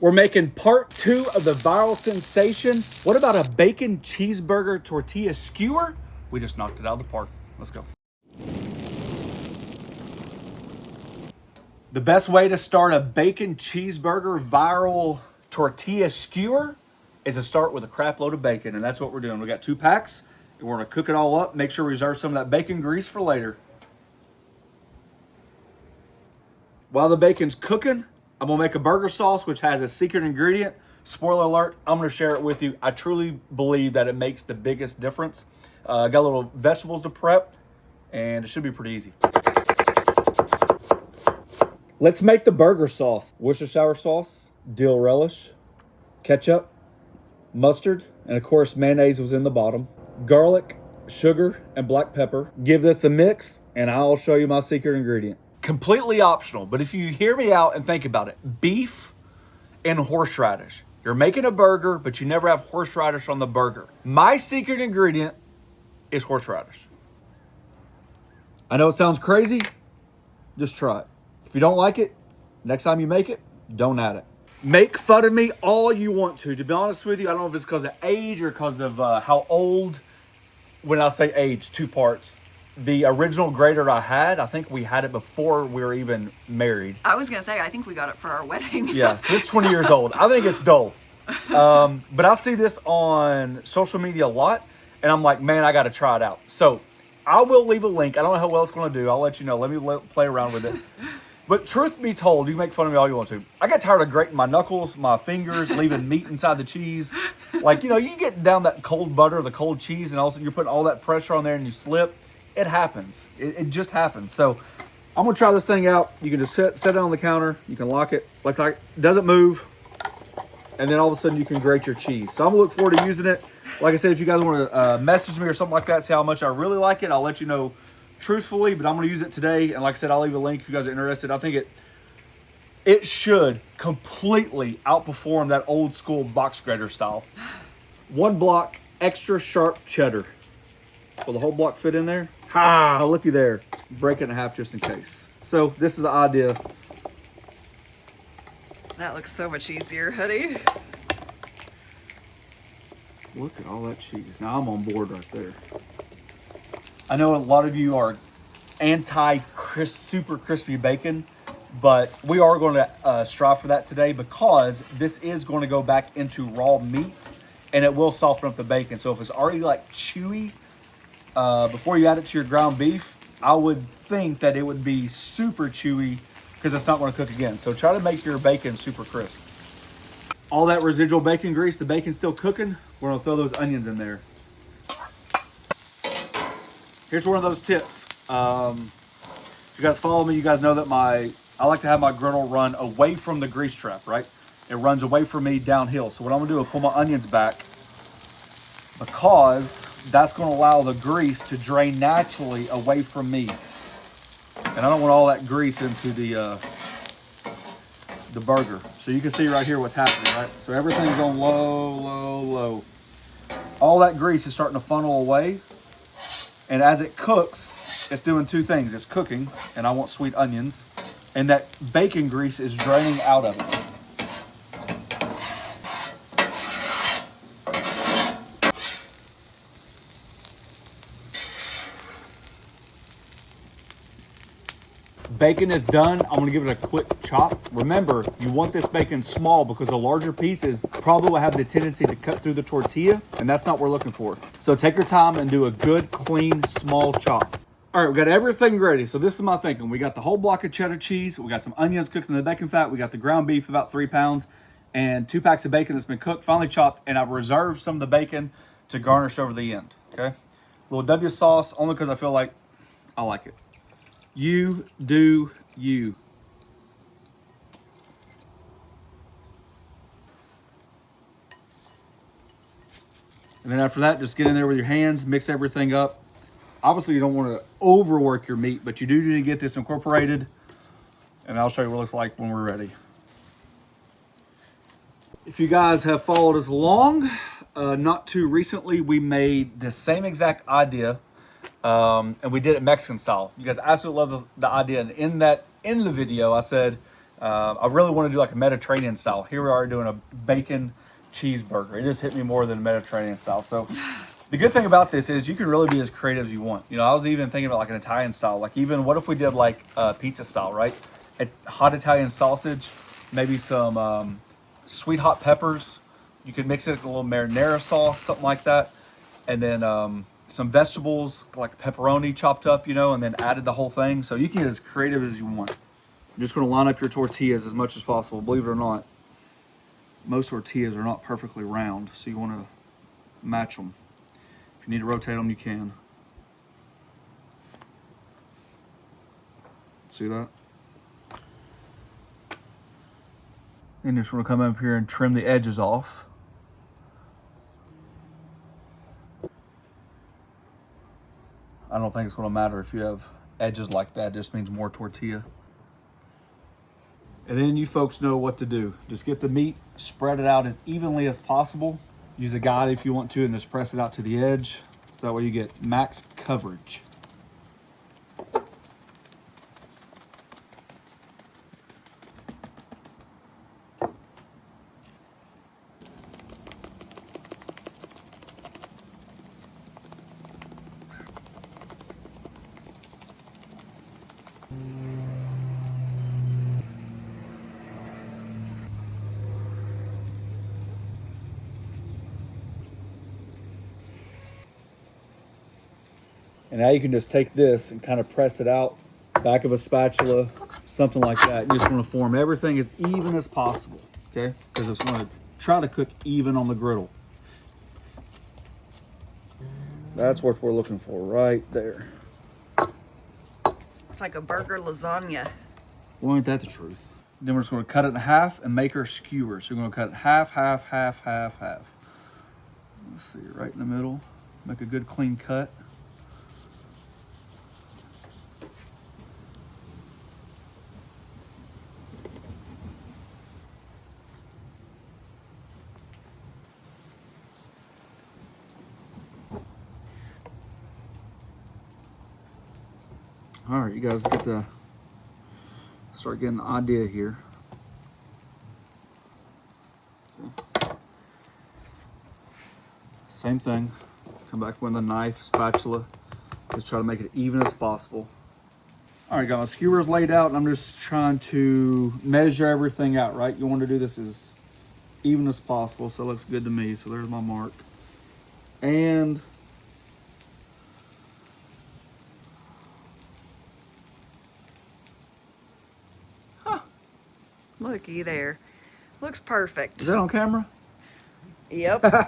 We're making part 2 of the viral sensation. What about a bacon cheeseburger tortilla skewer? We just knocked it out of the park. Let's go. The best way to start a bacon cheeseburger viral tortilla skewer is to start with a crap load of bacon, and that's what we're doing. We got 2 packs, and we're gonna cook it all up, make sure we reserve some of that bacon grease for later. While the bacon's cooking, I'm gonna make a burger sauce, which has a secret ingredient. Spoiler alert, I'm gonna share it with you. I truly believe that it makes the biggest difference. I got a little vegetables to prep, and it should be pretty easy. Let's make the burger sauce. Worcestershire sauce, dill relish, ketchup, mustard, and of course mayonnaise was in the bottom. Garlic, sugar, and black pepper. Give this a mix, and I'll show you my secret ingredient. Completely optional, but if you hear me out and think about it, beef and horseradish. You're making a burger, but you never have horseradish on the burger. My secret ingredient is horseradish. I know it sounds crazy, just try it. If you don't like it, next time you make it, don't add it. Make fun of me all you want to. To be honest with you, I don't know if it's because of age or because of how old. When I say age, 2 parts. The original grater I had, I think we had it before we were even married. I was going to say, I think we got it for our wedding. Yeah, so it's 20 years old. I think it's dull. But I see this on social media a lot, and I'm like, man, I got to try it out. So I will leave a link. I don't know how well it's going to do. I'll let you know. Let me play around with it. But truth be told, you can make fun of me all you want to. I got tired of grating my knuckles, my fingers, leaving meat inside the cheese. Like, you know, you get down that cold butter, the cold cheese, and all of a sudden you're putting all that pressure on there and you slip. It happens. It just happens. So I'm gonna try this thing out. You can just set it on the counter. You can lock it like that. Doesn't move. And then all of a sudden you can grate your cheese. So I'm gonna look forward to using it. Like I said, if you guys want to message me or something like that, see how much I really like it, I'll let you know truthfully. But I'm gonna use it today. And like I said, I'll leave a link if you guys are interested. I think it should completely outperform that old school box grater style. 1 block extra sharp cheddar. Will the whole block fit in there? Ha! Looky there. Break it in half just in case. So this is the idea. That looks so much easier, honey. Look at all that cheese. Now I'm on board right there. I know a lot of you are super crispy bacon, but we are going to strive for that today because this is going to go back into raw meat and it will soften up the bacon. So if it's already like chewy, before you add it to your ground beef, I would think that it would be super chewy because it's not going to cook again. So try to make your bacon super crisp. All that residual bacon grease, the bacon's still cooking. We're going to throw those onions in there. Here's one of those tips. If you guys follow me, you guys know that I like to have my griddle run away from the grease trap, right? It runs away from me downhill. So what I'm going to do is pull my onions back because that's going to allow the grease to drain naturally away from me. And I don't want all that grease into the burger. So you can see right here what's happening, right? So everything's on low, low, low. All that grease is starting to funnel away. And as it cooks, it's doing 2 things. It's cooking, and I want sweet onions. And that bacon grease is draining out of it. Bacon is done. I'm gonna give it a quick chop. Remember, you want this bacon small because the larger pieces probably will have the tendency to cut through the tortilla, and that's not what we're looking for. So take your time and do a good, clean, small chop. All right, we got everything ready. So this is my thinking. We got the whole block of cheddar cheese. We got some onions cooked in the bacon fat. We got the ground beef, about 3 pounds, and 2 packs of bacon that's been cooked, finely chopped, and I've reserved some of the bacon to garnish over the end, okay? A little W sauce, only because I feel like I like it. You do you. And then after that, just get in there with your hands, mix everything up. Obviously, you don't want to overwork your meat, but you do need to get this incorporated. And I'll show you what it looks like when we're ready. If you guys have followed us along, not too recently, we made the same exact idea. And we did it Mexican style. You guys absolutely love the idea. And in the video, I said, I really want to do like a Mediterranean style. Here we are doing a bacon cheeseburger. It just hit me more than Mediterranean style. So the good thing about this is you can really be as creative as you want. You know, I was even thinking about like an Italian style. Like even what if we did like pizza style, right? A hot Italian sausage, maybe some sweet hot peppers. You could mix it with a little marinara sauce, something like that. And then some vegetables like pepperoni chopped up, you know, and then added the whole thing. So you can get as creative as you want. You're just going to line up your tortillas as much as possible. Believe it or not, most tortillas are not perfectly round, so you want to match them. If you need to rotate them, you can. See that? And just want to come up here and trim the edges off. I don't think it's going to matter if you have edges like that. It just means more tortilla. And then you folks know what to do. Just get the meat, spread it out as evenly as possible. Use a guide if you want to, and just press it out to the edge. So that way you get max coverage. And now you can just take this and kind of press it out, back of a spatula, something like that. You just want to form everything as even as possible, okay? Because it's going to try to cook even on the griddle. That's what we're looking for right there. It's like a burger lasagna. Well, ain't that the truth? Then we're just going to cut it in half and make our skewers. So we're going to cut it half, half, half, half, half. Let's see, right in the middle. Make a good clean cut. All right, you guys start getting the idea here. Same thing. Come back with a knife, spatula. Just try to make it even as possible. All right, got my skewers laid out, and I'm just trying to measure everything out, right? You want to do this as even as possible, so it looks good to me. So there's my mark. And Looky there. Looks perfect. is that on camera? Yep. Huh?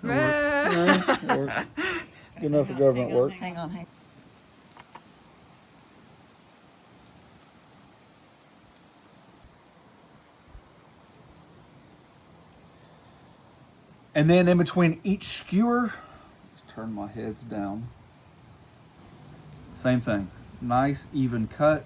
That'll work. Good enough for government work. Hang on. And then in between each skewer, let's turn my heads down. Same thing. Nice, even cut.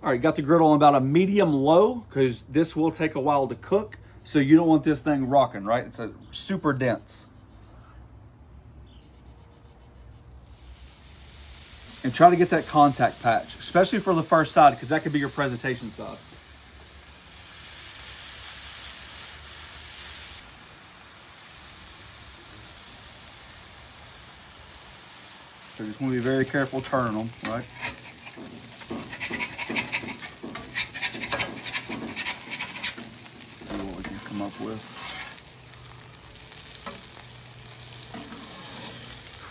All right, got the griddle on about a medium low because this will take a while to cook. So you don't want this thing rocking, right? It's a super dense. And try to get that contact patch, especially for the first side, because that could be your presentation side. So you just want to be very careful turning them, right? See what we can come up with.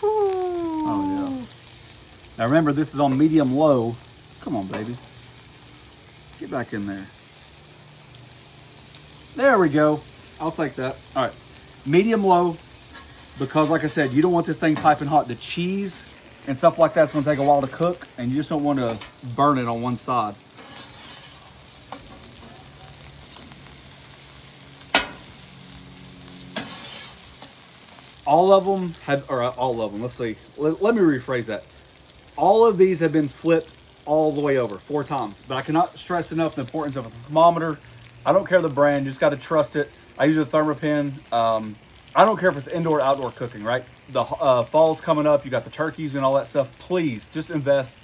Oh yeah. Now remember, this is on medium low. Come on, baby. Get back in there. There we go. I'll take that. All right. Medium low, because like I said, you don't want this thing piping hot. The cheese and stuff like that's going to take a while to cook, and you just don't want to burn it on one side. All of them have, or all of them, let's see. Let me rephrase that. All of these have been flipped all the way over 4 times, but I cannot stress enough the importance of a thermometer. I don't care the brand, you just got to trust it. I use a Thermopin. I don't care if it's indoor or outdoor cooking, right? The fall's coming up, you got the turkeys and all that stuff. Please just invest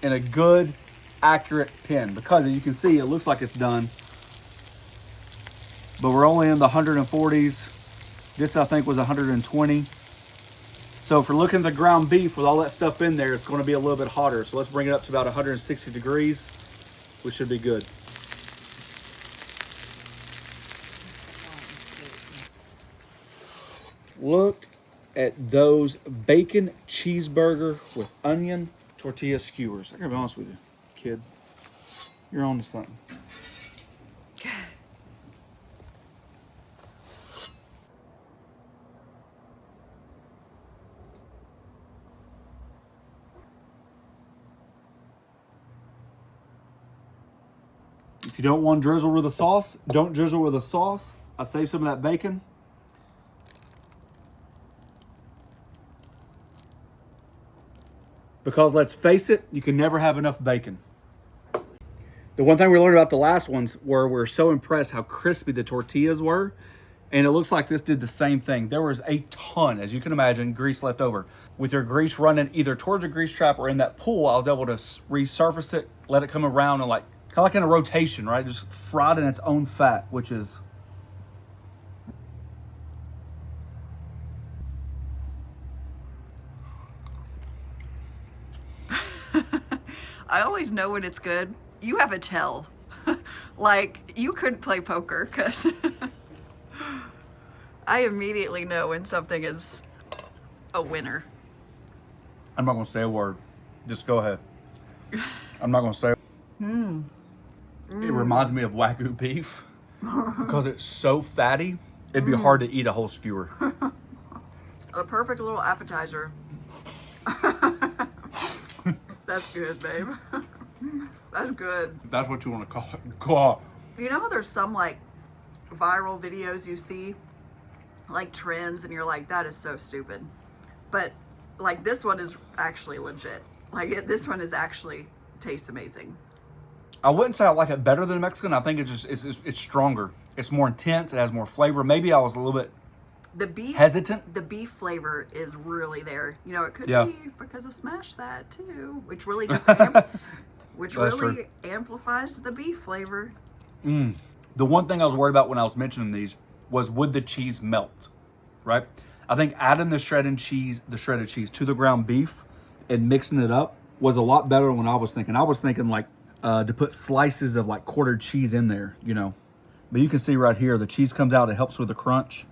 in a good, accurate pin, because as you can see, it looks like it's done, but we're only in the 140s. This I think was 120. So if we're looking at the ground beef with all that stuff in there, it's going to be a little bit hotter. So let's bring it up to about 160 degrees, which should be good. Look at those bacon cheeseburger with onion tortilla skewers. I gotta be honest with you, kid. You're on to something. If you don't want to drizzle with a sauce, don't drizzle with a sauce. I saved some of that bacon. Because let's face it, you can never have enough bacon. The one thing we learned about the last ones were we're so impressed how crispy the tortillas were. And it looks like this did the same thing. There was a ton, as you can imagine, grease left over. With your grease running either towards a grease trap or in that pool, I was able to resurface it, let it come around and kind of like in a rotation, right? Just fried in its own fat, which is... I always know when it's good. You have a tell. Like, you couldn't play poker because I immediately know when something is a winner. I'm not going to say a word. Just go ahead. I'm not going to say it. It reminds me of Wagyu beef because it's so fatty, it'd be hard to eat a whole skewer. A perfect little appetizer. That's good, babe. That's good. That's what you want to call it. God. You know how there's some like viral videos you see, like trends, and you're like, that is so stupid. But like this one is actually legit. Like this one is actually tastes amazing. I wouldn't say I like it better than Mexican. I think it's stronger. It's more intense. It has more flavor. Maybe I was a little bit hesitant. The beef flavor is really there. You know, it could be because of Smash That too, which really just amplifies the beef flavor. The one thing I was worried about when I was mentioning these was would the cheese melt, right? I think adding the shredded cheese to the ground beef and mixing it up was a lot better than what I was thinking. I was thinking like to put slices of like quartered cheese in there, you know. But you can see right here, the cheese comes out, it helps with the crunch.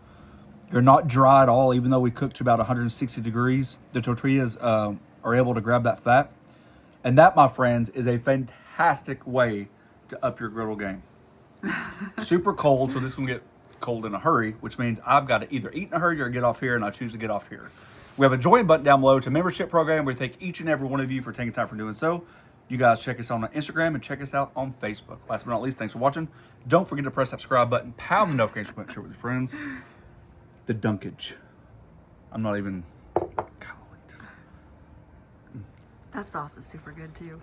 They're not dry at all, even though we cooked to about 160 degrees. The tortillas are able to grab that fat. And that, my friends, is a fantastic way to up your griddle game. Super cold, so this is going to get cold in a hurry, which means I've got to either eat in a hurry or get off here, and I choose to get off here. We have a join button down below to membership program. We thank each and every one of you for taking time for doing so. You guys check us out on Instagram and check us out on Facebook. Last but not least, thanks for watching. Don't forget to press that subscribe button, pound the notification button, share with your friends. The dunkage. I'm not even... That sauce is super good too.